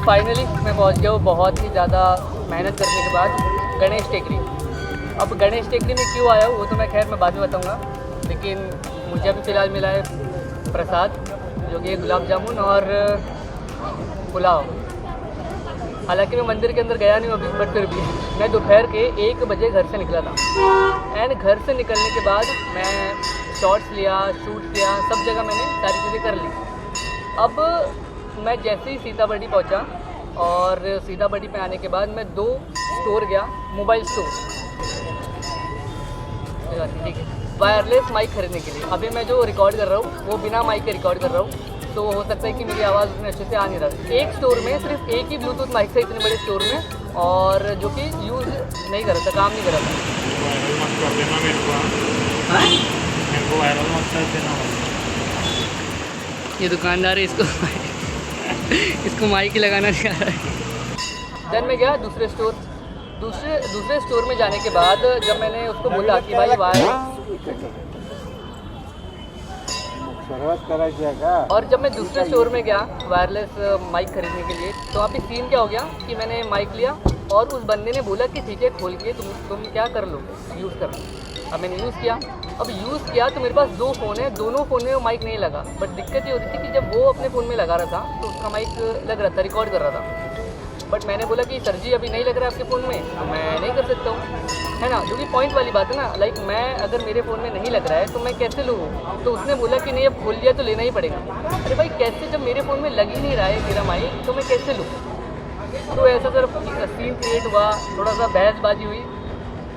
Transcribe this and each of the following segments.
Finally मैं पहुंच गया हूँ बहुत ही ज़्यादा मेहनत करने के बाद गणेश टेकरी। अब गणेश टेकरी में क्यों आया हूँ वो तो मैं खैर मैं बाद में बताऊँगा, लेकिन मुझे अभी फ़िलहाल मिला है प्रसाद जो कि गुलाब जामुन और पुलाव। हालांकि मैं मंदिर के अंदर गया नहीं अभी, बट फिर भी मैं दोपहर के 1 बजे घर से निकला था। एंड घर से निकलने के बाद मैं शॉट्स लिया, शूट किया, सब जगह मैंने सारी चीज़ें कर ली। अब मैं जैसे ही सीताबर्डी पहुंचा और सीताबर्डी पे आने के बाद मैं 2 स्टोर गया, मोबाइल स्टोर, ठीक है, वायरलेस माइक खरीदने के लिए। अभी मैं जो रिकॉर्ड कर रहा हूँ वो बिना माइक के रिकॉर्ड कर रहा हूँ, तो हो सकता है कि मेरी आवाज़ उतने अच्छे से आ नहीं रहा। एक स्टोर में सिर्फ एक ही ब्लूटूथ माइक था, इतने बड़े स्टोर में, और जो कि यूज़ नहीं कर रहा था, काम नहीं कर रहा था। ये दुकानदार है, इसको माइक ही लगाना नहीं आ रहा है। देन मैं गया दूसरे स्टोर में जाने के बाद जब मैंने उसको बोला कि भाई और जब मैं दूसरे स्टोर में गया वायरलेस माइक खरीदने के लिए, तो वहाँ पे सीन क्या हो गया कि मैंने माइक लिया और उस बंदे ने बोला कि ठीक है खोल के तुम क्या कर लो, यूज़ कर लो। अब मैंने यूज़ किया। अब यूज़ किया तो मेरे पास 2 फ़ोन है, दोनों फ़ोन में वो माइक नहीं लगा। बट दिक्कत ये हो रही थी कि जब वो अपने फ़ोन में लगा रहा था तो उसका माइक लग रहा था, रिकॉर्ड कर रहा था। बट मैंने बोला कि सर जी अभी नहीं लग रहा है आपके फ़ोन में, तो मैं नहीं कर सकता हूँ, है ना, जो कि पॉइंट वाली बात है ना। लाइक मैं अगर मेरे फ़ोन में नहीं लग रहा है तो मैं कैसे लूँ? तो उसने बोला कि नहीं अब खोल लिया तो लेना ही पड़ेगा। अरे भाई कैसे, जब मेरे फ़ोन में लग ही नहीं रहा है मेरा माइक तो मैं कैसे लूँ? तो ऐसा सर सीन क्रिएट हुआ, थोड़ा सा बहसबाजी हुई।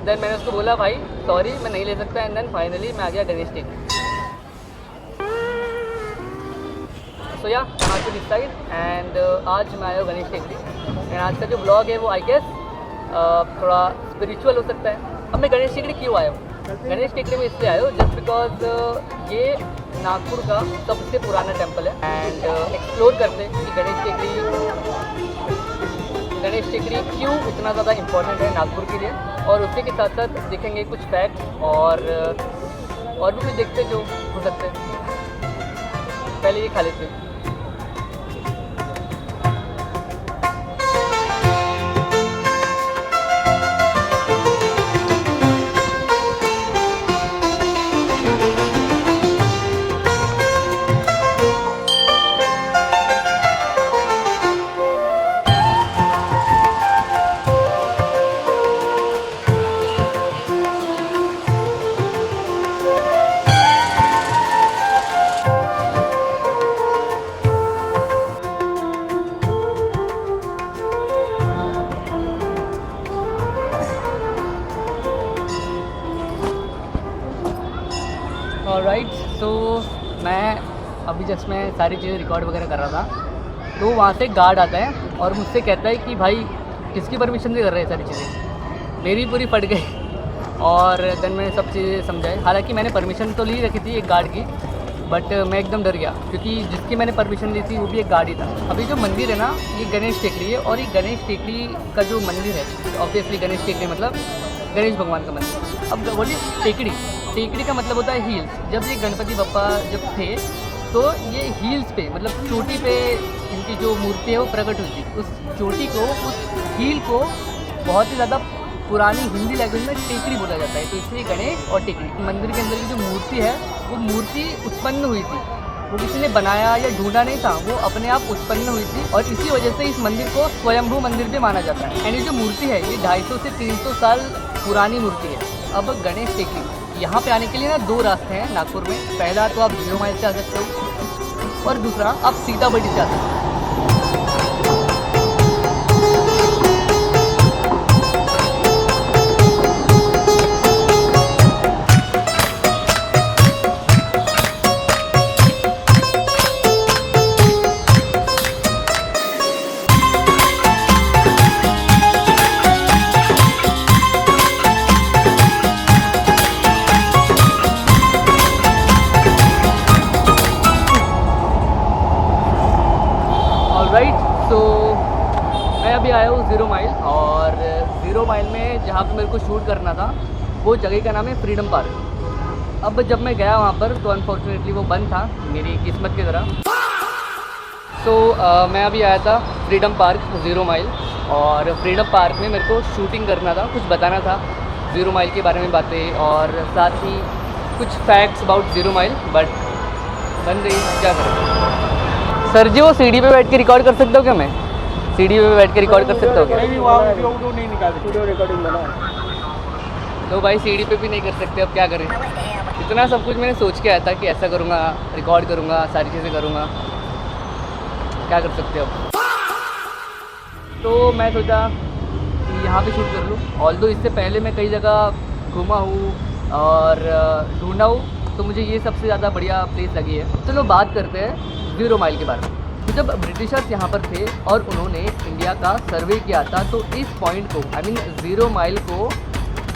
देन मैंने उसको बोला भाई सॉरी मैं नहीं ले सकता, एंड देन फाइनली मैं आ गया गणेश टेकरी। सो या टू दिस साइड एंड आज मैं आया हूँ गणेश टेकरी। एंड आज का जो ब्लॉग है वो आई गेस थोड़ा स्पिरिचुअल हो सकता है। अब मैं गणेश टेकरी क्यों आया हूँ? गणेश टेकरी में इसलिए आया हूँ जस्ट बिकॉज ये नागपुर का सबसे पुराना टेम्पल है। एंड एक्सप्लोर करते हैं कि गणेश टेकरी क्यों इतना ज़्यादा इम्पोर्टेंट है नागपुर के लिए, और उसी के साथ साथ देखेंगे कुछ फैक्ट और भी कुछ देखते जो हो सकते हैं। पहले ये खा लेते हैं। ऑलराइट, सो मैं अभी जस्ट मैं सारी चीज़ें रिकॉर्ड वगैरह कर रहा था, तो वहाँ से गार्ड आता है और मुझसे कहता है कि भाई किसकी परमिशन से कर रहे हैं सारी चीज़ें। मेरी पूरी फट गई और देन मैंने सब चीज़ें समझाई। हालांकि मैंने परमिशन तो ली रखी थी एक गार्ड की, बट मैं एकदम डर गया क्योंकि जिसकी मैंने परमिशन ली थी वो भी एक गार्ड ही था। अभी जो मंदिर है ना ये गणेश टेकरी है, और ये गणेश टेकरी का जो मंदिर है, ऑब्वियसली गणेश टेकरी मतलब गणेश भगवान का मंदिर। अब बोलिए टेकरी का मतलब होता है हील्स। जब ये गणपति बप्पा जब थे तो ये हील्स पे मतलब चोटी पे इनकी जो मूर्ति है वो प्रकट हुई थी। उस चोटी को, उस हील को बहुत ही ज़्यादा पुरानी हिंदी लैंग्वेज में टेकरी बोला जाता है, तो इसलिए गणेश और टेकरी। मंदिर के अंदर की जो मूर्ति है वो मूर्ति उत्पन्न हुई थी, वो किसी ने बनाया या ढूंढा नहीं था, वो अपने आप उत्पन्न हुई थी, और इसी वजह से इस मंदिर को स्वयंभू मंदिर भी माना जाता है। एंड ये जो मूर्ति है ये 250 से 300 साल पुरानी मूर्ति है। अब गणेश टेकरी यहाँ पे आने के लिए ना 2 रास्ते हैं नागपुर में। पहला तो आप 0 माइल से आ सकते हो और दूसरा आप सीताबर्डी से आ सकते हो। राइट, तो मैं अभी आया हूँ 0 माइल, और 0 माइल में जहाँ पे मेरे को शूट करना था वो जगह का नाम है फ्रीडम पार्क। अब जब मैं गया वहाँ पर तो अनफॉर्चुनेटली वो बंद था, मेरी किस्मत की तरह। तो मैं अभी आया था फ्रीडम पार्क 0 माइल, और फ्रीडम पार्क में मेरे को शूटिंग करना था, कुछ बताना था 0 माइल के बारे में बातें, और साथ ही कुछ फैक्ट्स अबाउट 0 माइल, बट बन रही, क्या करें। सर जी वो सीढ़ी पे बैठ के रिकॉर्ड कर सकता हूँ क्या मैं? सीढ़ी पे बैठ के रिकॉर्ड कर सकता हूँ क्या? नहीं निकाल, वीडियो रिकॉर्डिंग बना। तो भाई सीढ़ी पे भी नहीं कर सकते, अब क्या करें। इतना सब कुछ मैंने सोच के आया था कि ऐसा करूँगा, रिकॉर्ड करूँगा, सारी चीज़ें करूँगा, क्या कर सकते हो। तो मैं सोचा कि यहाँ पे शूट कर लूँ, ऑल्दो इससे पहले मैं कई जगह घूमा हूँ और ढूंढा हूँ, तो मुझे ये सबसे ज़्यादा बढ़िया प्लेस लगी है। चलो बात करते हैं 0 माइल के बारे में। तो जब ब्रिटिशर्स यहाँ पर थे और उन्होंने इंडिया का सर्वे किया था, तो इस पॉइंट को, आई मीन 0 माइल को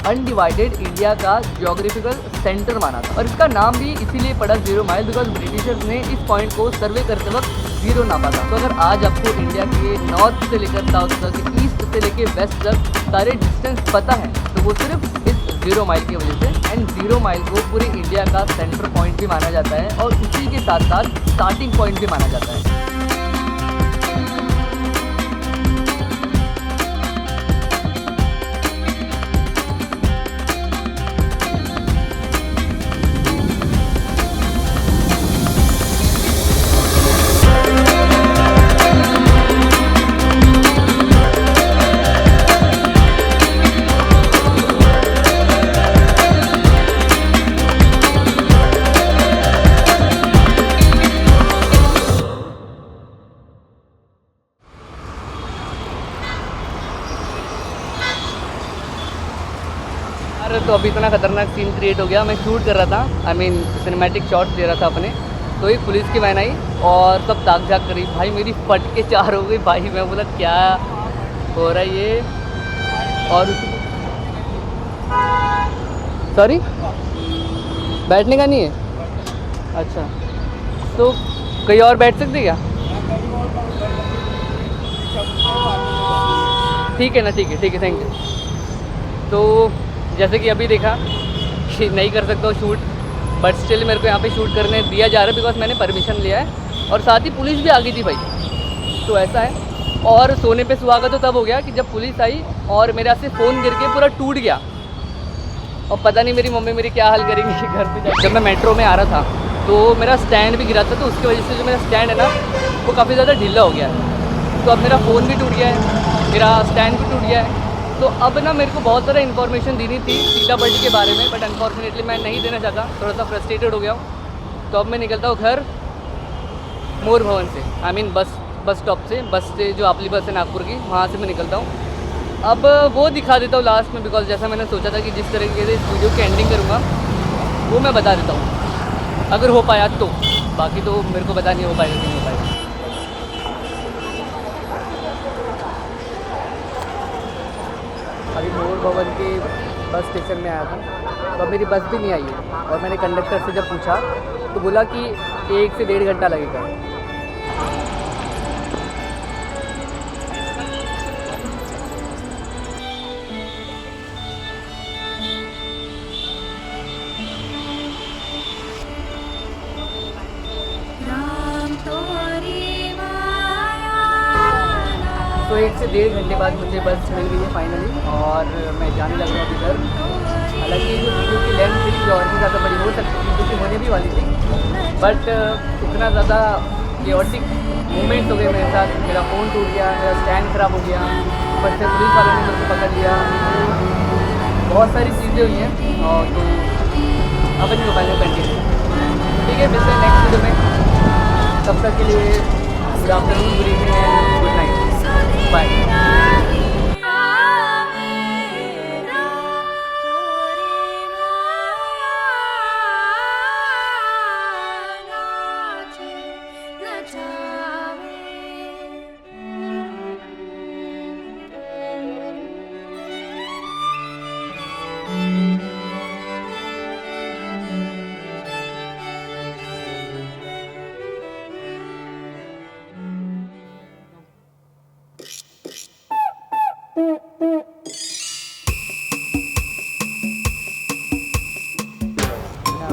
अनडिवाइडेड इंडिया का ज्योग्राफिकल सेंटर माना था। और इसका नाम भी इसीलिए पड़ा 0 माइल, बिकॉज ब्रिटिशर्स ने इस पॉइंट को सर्वे करते वक्त 0 नापा था। तो अगर आज आपको इंडिया के नॉर्थ से लेकर साउथ तक, ईस्ट से लेकर वेस्ट तक सारे डिस्टेंस पता है, तो वो सिर्फ इस 0 माइल की वजह से। एंड 0 माइल को पूरे इंडिया का सेंटर पॉइंट भी माना जाता है, और उसी के साथ साथ स्टार्टिंग पॉइंट भी माना जाता है। तो अभी इतना खतरनाक सीन क्रिएट हो गया, मैं शूट कर रहा था, आई मीन सिनेमैटिक शॉट्स ले रहा था अपने, तो एक पुलिस की वैन आई और सब ताक झाक करी। भाई मेरी फट के 4 हो गई भाई, मैं बोला क्या हो रहा है ये। और सॉरी बैठने का नहीं है, अच्छा तो कहीं और बैठ सकते क्या? ठीक है ना, ठीक है थैंक यू। तो जैसे कि अभी देखा कि नहीं कर सकता हूँ शूट, बट स्टिल मेरे को यहाँ पे शूट करने दिया जा रहा है, बिकॉज मैंने परमिशन लिया है, और साथ ही पुलिस भी आ गई थी भाई। तो ऐसा है, और सोने पे सुहागा तो तब हो गया कि जब पुलिस आई और मेरे हाथ से फ़ोन गिर के पूरा टूट गया, और पता नहीं मेरी मम्मी मेरी क्या हाल करेंगी घर पे जाकर। जब मैं मेट्रो में आ रहा था तो मेरा स्टैंड भी गिरा था, तो उसकी वजह से जो मेरा स्टैंड है ना वो काफ़ी ज़्यादा ढीला हो गया है। तो अब मेरा फ़ोन भी टूट गया है, मेरा स्टैंड भी टूट गया है। तो अब ना मेरे को बहुत सारा इन्फॉर्मेशन देनी थी सीता बल्ट के बारे में, बट अनफॉर्चुनेटली मैं नहीं देना चाहता, थोड़ा सा फ्रस्ट्रेटेड हो गया हूँ। तो अब मैं निकलता हूँ घर मोर भवन से, आई मीन बस स्टॉप से, बस से जो आपली बस है नागपुर की, वहाँ से मैं निकलता हूँ। अब वो दिखा देता हूँ लास्ट में, बिकॉज जैसा मैंने सोचा था कि जिस तरीके से इस वीडियो की एंडिंग करूँगा वो मैं बता देता हूँ, अगर हो पाया तो। बाकी तो मेरे को पता नहीं हो पाएगा कि नहीं हो पाएगा। अभी मोर भवन के बस स्टेशन में आया था, तो अब मेरी बस भी नहीं आई है, और मैंने कंडक्टर से जब पूछा तो बोला कि 1 से 1.5 घंटा लगेगा। तो 1 से 1.5 घंटे बाद मुझे बस मिल गई है फाइनली, और मैं जाने लग रहा हूँ इधर। हालांकि जो वीडियो की लेंथ थी और भी ज़्यादा बड़ी हो सकती थी, क्योंकि होने भी वाली थी, बट इतना ज़्यादा केओटिक मोमेंट्स हो गए मेरे साथ। मेरा फ़ोन टूट गया, मेरा स्टैंड ख़राब हो गया, ऊपर से पुलिस वालों ने मुझे पकड़ लिया, बहुत सारी चीज़ें हुई हैं, और तो अब नहीं हो पाएगा कंटिन्यू। ठीक है, मिलते हैं नेक्स्ट वीडियो में, तब तक के लिए good afternoon, good evening and good night, bye.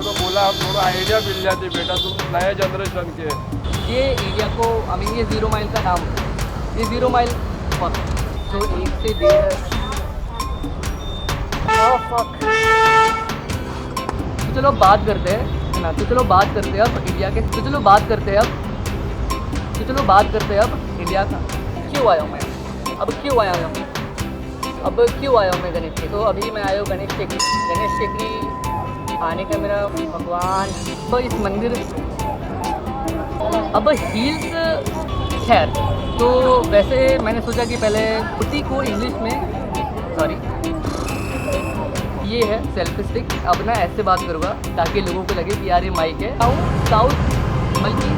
तो बोला आप थोड़ा आइडिया मिल जाती बेटा, तुम नए जनरेशन के। ये एरिया आपको ये 0 माइल का नाम, ये 0 माइल तो 1 से 1.5 तो चलो बात करते हैं, है ना। तो चलो बात करते हैं अब इंडिया के, तो चलो बात करते हैं अब इंडिया का। क्यों आया हूँ मैं, अब क्यों आया हूँ मैं गणेश के। तो अभी मैं आया हूँ गणेश टेकरी आने का मेरा भगवान, तो इस मंदिर अब हिल्स। खैर, तो वैसे मैंने सोचा कि पहले उसी को इंग्लिश में, सॉरी ये है सेल्फी स्टिक, अब ना ऐसे बात करूँगा ताकि लोगों को लगे कि यार ये माइक है। साउथ बल्कि